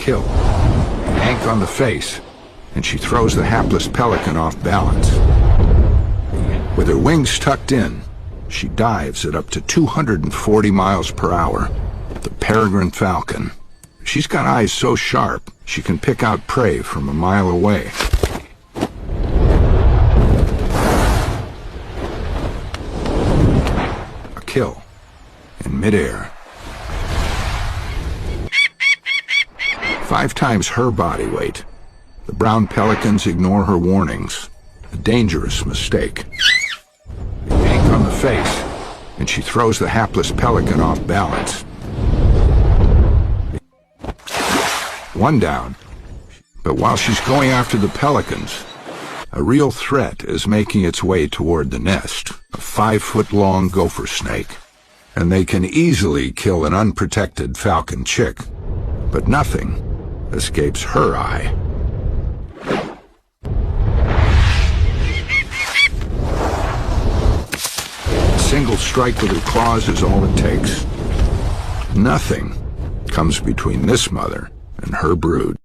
kill. Yank on the face, and she throws the hapless pelican off balance. With her wings tucked in, she dives at up to 240 miles per hour. The peregrine falcon. She's got eyes so sharp, she can pick out prey from a mile away. A kill in midair. 5 times her body weight. The brown pelicans ignore her warnings. A dangerous mistake. Yank on the face, and she throws the hapless pelican off balance. 1 down. But while she's going after the pelicans, a real threat is making its way toward the nest. A 5-foot-long gopher snake. And they can easily kill an unprotected falcon chick. But nothing escapes her eye. A single strike with her claws is all it takes. Nothing comes between this mother and her brood.